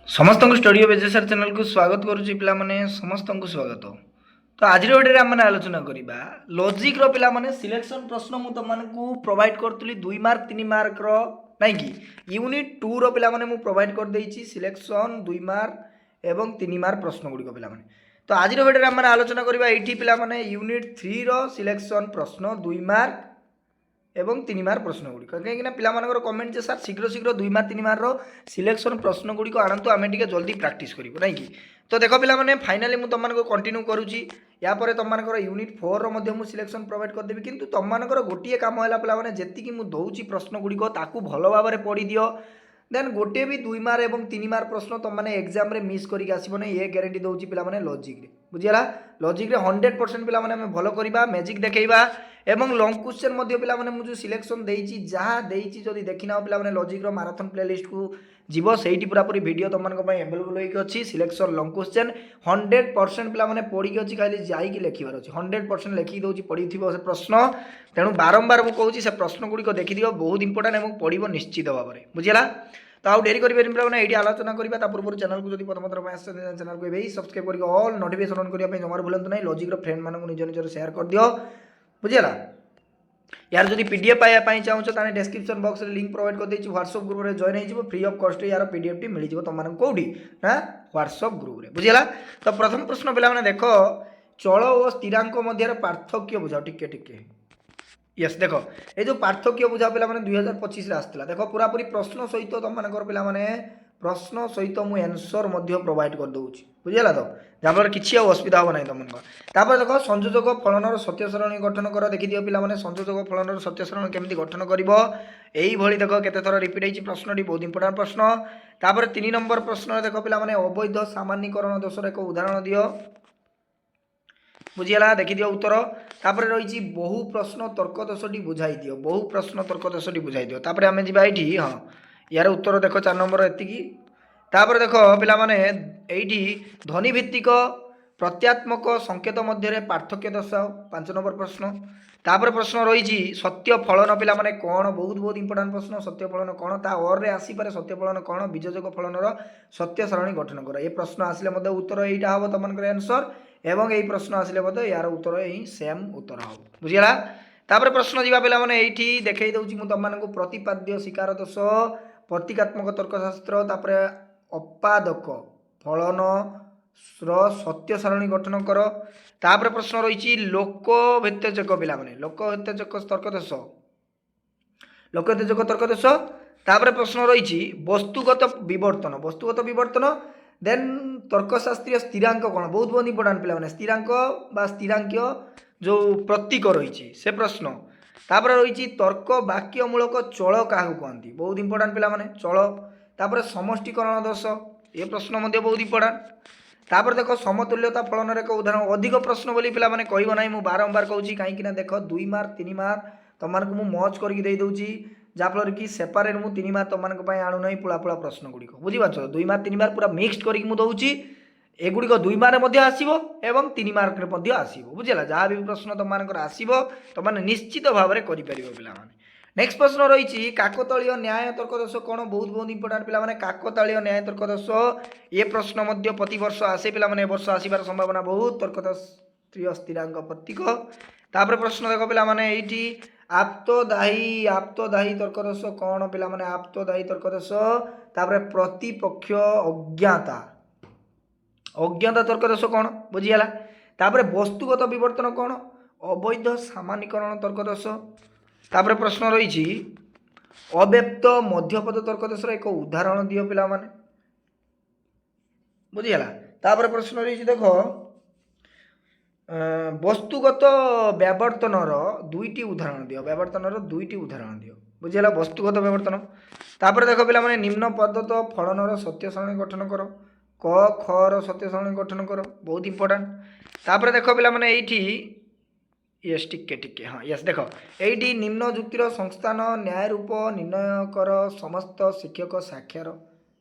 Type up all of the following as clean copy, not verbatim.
समस्त को studio बेजेसर channel को स्वागत करुच्ची पे समस्त को स्वागत। तो आज वीडियो आम आलोचना करवा लॉजिक रो पिला माने सिलेक्शन प्रश्न मु तुमको प्रोवाइड करी 2 मार्क 3 मार्क रो नहीं कि यूनिट 2 रो पिला माने मु प्रोवाइड कर देछि सिलेक्शन 2 मार्क एवं 3 मार्क प्रश्न गुडी को पिला माने। तो आज वीडियो आम आलोचना करवा एठी पिला माने यूनिट 3 रो सिलेक्शन प्रश्न 2 मार्क एवं 3 मार्क प्रश्न गुड़िक कहीं पिलाମାନଙ୍କର कमेंट जे सर शीघ्र शीघ्र 2 मार्क 3 मार्क रो सिलेक्शन प्रश्न गुड़िक आणतु आमे टिके जल्दी प्रैक्टिस करिवो नहीं कि। तो देख पिला माने फाइनली मु तुमको कंटिन्यू करूची या पर तुमको यूनिट 4 रो मध्ये मु सिलेक्शन प्रोवाइड कर देबी किंतु तुमको गोटे काम हैला पिला माने जेति कि मु दउची प्रश्न गुड़िक ताकू भलो भाबरे पढी दियो देन गोटे भी 2 मार्क एवं 3 मार्क प्रश्न तुम मैंने एग्जाम रे मिस करके आसब नहीं ये ग्यारंटी दूसरी पे लॉजिक रे बुझीगला। लॉजिक रे 100% पिला माने भलो करिबा मैजिक देखैबा एवं लॉन्ग क्वेश्चन मध्ये पिला माने मु जो सिलेक्शन देइची जहा देइची जदी देखिना पिला माने लॉजिक रो मैराथन प्लेलिस्ट को जीवो सेठी पूरा पूरी वीडियो तुमनको पई अवेलेबल होई अछि सिलेक्शन लॉन्ग क्वेश्चन 100% पिला माने पढी के अछि खाली जाई कि लेखिबार अछि 100% लेखि दउची पढी थिबो से प्रश्न तेणु बारंबार मु कहूची से प्रश्न गुडी को देखि दियो बहुत इंपोर्टेंट एवं पढिबो निश्चित भाबरे बुझिला। तो आउ डेरी करें पे ये आलोचना करवा ता पूर्व चैनल को जब प्रथम थर चैनल को सब्सक्राइब करके ऑल नोटिफिकेशन ऑन करने जमार भूलु ना लॉजिक रो फ्रेंड मानक निज निजर शेयर कर दियो बुझीगला। यार जब पीडीएफ पाइबा चाहूँ तो डिस्क्रिप्शन बॉक्स में लिंक प्रोवाइड कर देछि व्हाट्सएप ग्रुप में जॉइन हो फ्री ऑफ कॉस्ट यार पीडीएफ टी मिल जाव तुम कौटी ना व्हाट्सएप ग्रुप में बुझीगला। तो प्रथम प्रश्न पे देख चल और स्थिरांक मध्य पार्थक्य बुझाओ टिके टिके यस देख ये जो पार्थक्य बुझा पे 2025 आसला देख पूरा पूरी प्रश्न सहित तुम पे प्रश्न सहित मुझे एनसर प्रोवाइड कर दूसरी बुझीगला। तो जहाँफल किसी असुविधा हम ना तुमको देख संयोजक फलनर सत्य सरणी गठन कर देखी दियो पे संयोजक फलनर सत्य सरणी केमी गठन कर देख केते थर रिपीट होती प्रश्न टी बहुत इंपोर्टेंट प्रश्न। तापर 3 नंबर प्रश्न देख पे अवैध सामान्यकरण दोषर एक उदाहरण दियो बुझीगला देखी दियो उत्तर। तापर रही बहु प्रश्न तर्क दोषटी बुझाई दियो बहु प्रश्न तर्क दोषटी बुझाई दियो तापर आमे जिबा एठी हाँ यार उत्तर देख 4 नंबर एतिकी। तापर देख पिला माने एठी ध्वनि भित्तिक प्रत्यात्मक संकेत मध्य पार्थक्य दर्शाओ 5 नंबर प्रश्न। तापर प्रश्न रही सत्य फलन पिला माने कौन बहुत बहुत इंपोर्टेंट प्रश्न सत्य फलन कौन ता और रे आसी पारे सत्य फलन कौन बीजजक फलनर सत्य सारणी गठन कर ये प्रश्न आसिले मध्य उत्तर एटा हम तुमनकर आंसर एवं यही प्रश्न आसिले मध्य यार उत्तर यही सेम उत्तर हम बुझीगला। तापर प्रश्न जीवा पिला माने एठी देखै दउची मु तुमनको प्रतिपाद्य शिकार दोष प्रतीकात्मक तर्कशास्त्र तापर अपादक फलन सत्य सारणी गठन कर। तापर प्रश्न रही लोकभेत्यजक पिला माने लोकभेत्यजक तर्क दोष लोकभेत्यजक तर्क दोष। तापर प्रश्न रही वस्तुगत विवर्तन देन तर्कशास्त्रीय स्थिरांक कौन बहुत बहुत इंपोर्टेंट पे स्थिरांक बा स्थिरांक जो प्रतीक रही से प्रश्न। तापर रही तर्क वाक्यमूलक चल क्या कहती बहुत इंपोर्टेंट पे चल। तापर समष्टीकरण दोष ये प्रश्न बहुत इंपोर्टेंट। तापर देख समतुल्यता फलन एक उदाहरण अधिक प्रश्न बोली पिला माने कहब ना मुझे बारंबार कहूँ कहीं देख 2 मार्क 3 मार्क तुमको मज करके दे जहाँफल कि सेपारेट मुझे 3 मार्क तुमको आणु ना पुला पुला प्रश्न गुड़िक बुझीपार 2 मार्क 3 मार्क पूरा मिक्सड करके मुझे दूसरी एगुड़िक 2 मार्क आसो एवं 3 मार्क आसो बुझीगला जहाँ भी प्रश्न तुमको आसो तुमने निश्चित भाव में कर नेक्स्ट प्रश्न रही काकतलीय न्याय तर्क दोष कौन बहुत बहुत इंपोर्टेंट पे काकतलीय न्याय तर्क दोष ये प्रश्न प्रति वर्ष आसे पे वर्ष आसबार संभावना बहुत तर्कशास्त्रीय स्थिरांक प्रतीक। तापर प्रश्न देख पे ये आप्तदायी तर्क दोष कौन पे आप्तदायी तर्क दोष तापर प्रतिपक्ष अज्ञाता अज्ञाता तर्क दोष कौन बुझीगला। तापर वस्तुगत विवर्तन कौन अवैध सामान्यकरण तर्क दोष। तापर प्रश्न रही अव्यक्त मध्यपद तर्क दोषर एक उदाहरण दियो पिला माने बुझीगला। तापर प्रश्न रही देख वस्तुगत व्यावर्तनर 2टी उदाहरण दियो व्यावर्तनर 2टी उदाहरण दियो बुझीगला वस्तुगत व्यावर्तन। तापर देख पिला माने निम्न पद्धत फलनर सत्य सारणी गठन कर क खर सत्य सारणी गठन कर बहुत इंपोर्टेंट। तापर देख पिला माने एठी यस टिके टिके हाँ यस देख ये निम्न जुक्तिर संस्थान न्याय रूप निर्णय कर समस्त शिक्षक साक्षर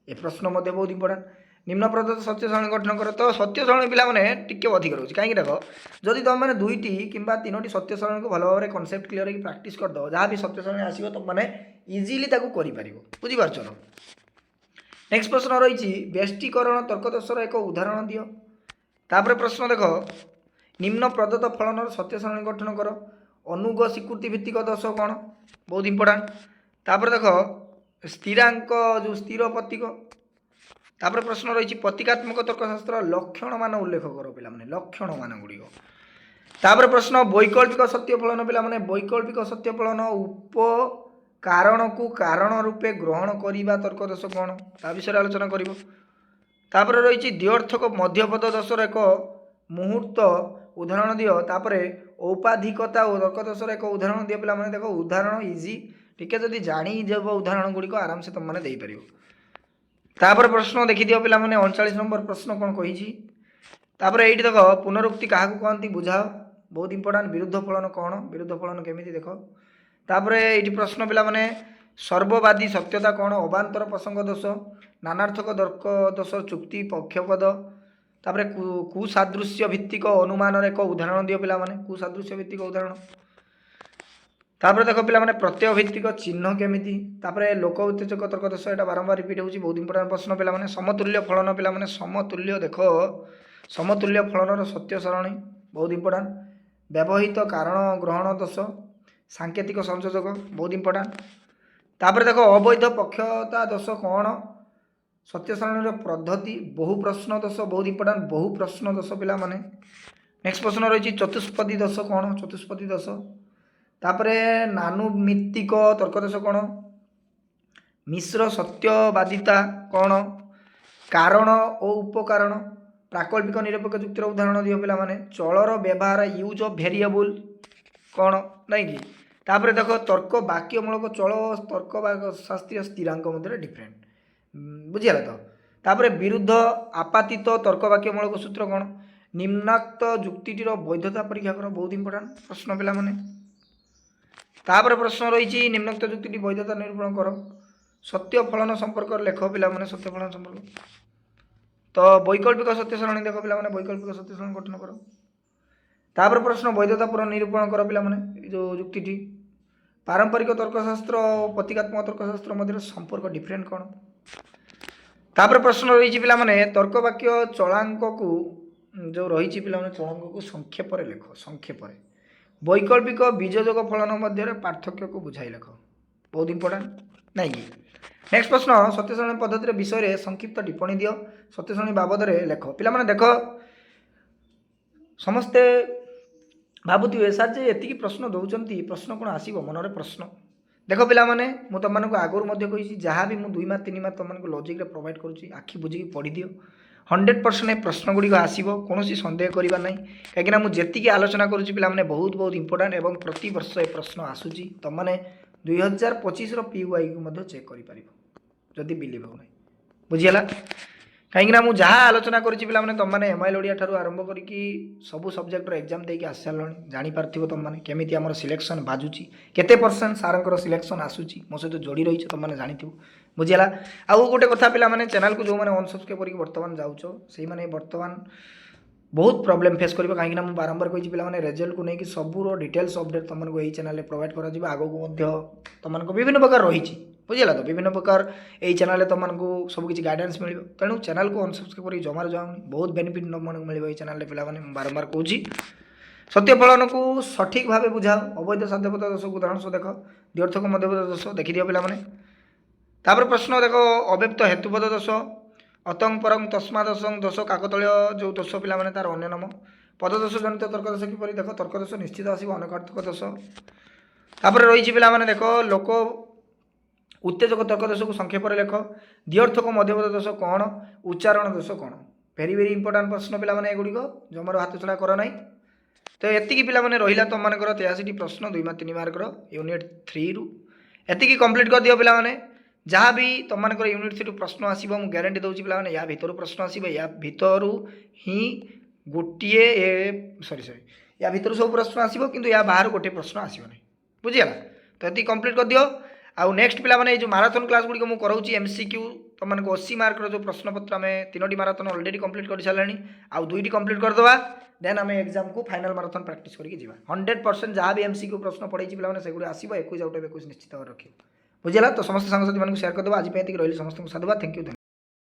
ए प्रश्न बहुत इंपोर्टेंट। निम्न प्रदत्त सत्य सारणी गठन कर तो सत्य सारणी पे टिके अधिक रोचे कहीं देख जदि तुम मैंने 2टी किंबा 3टी सत्य सारणी को भल भाव कनसेप्ट क्लीयर की प्राक्ट करदेव जहाँ भी सत्य सारणी आसो तुम मैंने इजिली कर बुझीपार। नेक्स्ट प्रश्न रही व्यष्टिकरण तर्कदोषर एक उदाहरण दियो। तापर प्रश्न देख निम्न प्रदत्त फलन सत्य सारणी गठन कर। अनुग स्वीकृति भित्तिक दोष कौन बहुत इंपोर्टाट। तापर देख स्थिरांक जो स्थिर प्रतीक। तापर प्रश्न रही प्रतीकात्मक तर्कशास्त्र लक्षण मान उल्लेख कर पे लक्षण मान गुड़िक। तापर प्रश्न वैकल्पिक सत्य फलन पे वैकल्पिक सत्य फलन उप कारण को कारण रूपे ग्रहण करने तर्कदोष कौन ता विषय आलोचना कर। तापर रही द्व्यर्थक मध्यपद दोषर एक मुहूर्त उदाहरण दियो। तापर औपाधिकता और तर्कदोषर एक उदाहरण दियो पे देख उदाहरण इजी टिके जदि जानीदेव उदाहरण गुड़िक आराम से तुम मैंने देपर। तापर प्रश्न देखिदियो पे 39 नंबर प्रश्न कौन कही। तापर ये देख पुनरुक्ति क्या कहती बुझाओ बहुत इंपोर्टाट। विरुद्ध फलन कौन विरुद्ध फलन केमी देख। तापर ये प्रश्न पिला माने सर्ववादी सत्यता कौन अबांतर प्रसंग दोष नानार्थक तर्क दोष चुक्ति पक्षपद। तापर कुसादृश्य भित्तिक अनुमान एक उदाहरण दियो पिला माने कुसादृश्य भित्तिक उदाहरण। तापर देख पिला माने प्रत्यय भित्तिक चिन्ह केमिति। तापर लोक उत्तेजक तर्क दोष एटा बारंबार रिपीट होची बहुत इंपोर्टेंट प्रश्न पिला माने। समतुल्य फलन पिला माने समतुल्य देख समतुल्य फलन सत्य सरणी बहुत इंपोर्टेंट। व्यवहित कारण ग्रहण दोष सांकेतिक संयोजक बहुत इंपोर्टेंट। तापर देख अवैध पक्षता दोष कौन सत्य सरणी पद्धति बहु प्रश्न दोष बहुत इंपोर्टेंट बहु प्रश्न दोष पिला माने। नेक्स्ट प्रश्न रही चतुष्पदी दोष कौन चतुष्पदी दोष। तापर नानुमित्तिक तर्क दोष कौन मिश्र सत्यवादिता कौन कारण और उपकारण प्राकल्पिक निरपेक्ष जुक्तिर उदाहरण दियो पिला माने। चलर व्यवहार यूज ऑफ वेरिएबल कौन नहीं कि। तापर देख तर्क वाक्यमूलक चल तर्क शास्त्रीय स्थिरांक मध्य डिफरेंट बुझीगला तो। तापर विरुद्ध आपातित तर्क वाक्यमूलक सूत्र कौन निम्नाक्त जुक्तिटीर वैधता परीक्षा कर बहुत इंपोर्टेंट प्रश्न पिला माने। तापर प्रश्न रही निम्नोक्त जुक्ति वैधता निरूपण कर। सत्य फलन संपर्क लेख पिला माने सत्य फलन संपर्क। तो वैकल्पिक सत्य सरणी देख पिला माने वैकल्पिक सत्य सरणी गठन कर। तापर प्रश्न वैधता पूर्ण निरूपण कर पिला माने जो जुक्ति पारंपरिक तर्कशास्त्र और प्रतीकात्मक तर्कशास्त्र मध्य संपर्क डिफरेंट कौन। तापर प्रश्न रही पिला माने तर्क वाक्य चलांक को जो रही पिला माने चलांक को संक्षेप लेख संक्षेप। वैकल्पिक बीजोग फलन मध्य पार्थक्य को बुझाई लेख बहुत इंपोर्टेंट नहीं कि। नेक्स्ट प्रश्न सत्य सरणी पद्धति विषय संक्षिप्त टिप्पणी दियो सत्य सरणी बाबद लेख पिला माने देख समस्ते भावुवे सार जे एति प्रश्न दौरान प्रश्न कौन आसो मनरे प्रश्न देख पिला माने मु तुम आगुरी कही जहाँ भी मुझे 2 मार्क 3 मार्क तुमको लॉजिक प्रोवाइड करुँची आखि बुझी पढ़ी दियो 100% प्रश्न गुड़िक आसो कौन सन्देह करवा ना कहीं मुझे आलोचना करुँची पिला माने बहुत बहुत इंपोर्टेंट एवं प्रति वर्ष ये प्रश्न आसूची तुम मैंने 2025 PUI को चेक करी बिलीव हो बुझीगला कहीं मुझे जहाँ आलोचना करुँची पिला माने तुम मैंने MIL ओडिया ठारू आरंभ करके सब सब्जेक्टर एग्जाम देके आसी सारे जानीपार तुम मैंने केमी आम सिलेक्शन बाजुची केते % सारंकर सिलेक्शन आसूची मो सहित जोड़ी रही तुम मैंने जानी बुझीगला। आउ गोटे कथा पिला माने चैनल को जो मैंने अनसब्सक्राइब करके बर्तमान जाऊछ से मैंने बर्तमान बहुत प्रॉब्लम फेस करेंगे कहीं मुझे बारंबार कही पे रिजल्ट को लेकिन सबूर डिटेल्स अपडेट तुमको यही चैनल प्रोवाइड कर आगू तुमको विभिन्न प्रकार रही बुझीगला तो विभिन्न प्रकार यही चैनल तुमको सबकि गाइडेंस मिल तेणु चैनल को अनसब्सक्राइब करके जमार जाऊनी बहुत बेनिफिट तुमको मिल चैनल पे बारंबार कहूँ सत्य फलन को सठिक भाव बुझाओ अवैध साध्यपद दोष को उदाहरण देख द्व्यर्थक मध्यपद दोष देखी दियो पे तापर प्रश्न देख अव्यक्त हेतुपद दोष अतंग परंग तस्मा दोषं दोष काकतल जो दोष पिला माने तार अन्य नाम पद दोष जनित तर्क दोष किपरि देख तर्क दोष निश्चित आसो अनर्थक दोष। तापर रही पिला माने देख लोक उत्तेजक तर्क दोष को संक्षेप लेख द्व्यर्थक मध्यपद दोष कौन उच्चारण दोष कौन भेरी भेरी इंपोर्टाट प्रश्न पिला माने एगुड़िक जमार हाथ छड़ा कर ना। तो एतिकी पिला माने रहिला तुम मानकर 83 प्रश्न 2 मार्क 3 मार्क यूनिट 3 रु एतिकी कंप्लीट कर दियो पिला माने जहाँ भी तुम मानकर यूनिट 3 प्रश्न आसो मुझे ग्यारंटी दूसरी पे या भितर प्रश्न आसो या भितर ही गोटे सरी या भितर सब प्रश्न आसो कि या बाहर गोटे प्रश्न आसोनी बुझीगला। तो ये कंप्लीट कर दियो आउ नेक्स्ट पिला माने जो माराथन क्लास गुड़ी मुझे कराऊँ MCQ तुमको 80 मार्क जो प्रश्नपत्र आम 3टी माराथन अलरेडी कंप्लीट कर सारे आउ 2टी कंप्लीट करदे देन आम एग्जाम को फाइनल माराथन प्रैक्टिस करके 100% जहाँ भी MCQ प्रश्न पढ़े पे से आसो 21 आउट 21 निश्चित रखिए बुझीगला। तो समस्त सांगसाथी मानक शेयर करदे आज रही समस्त साधुवाद थैंक यू।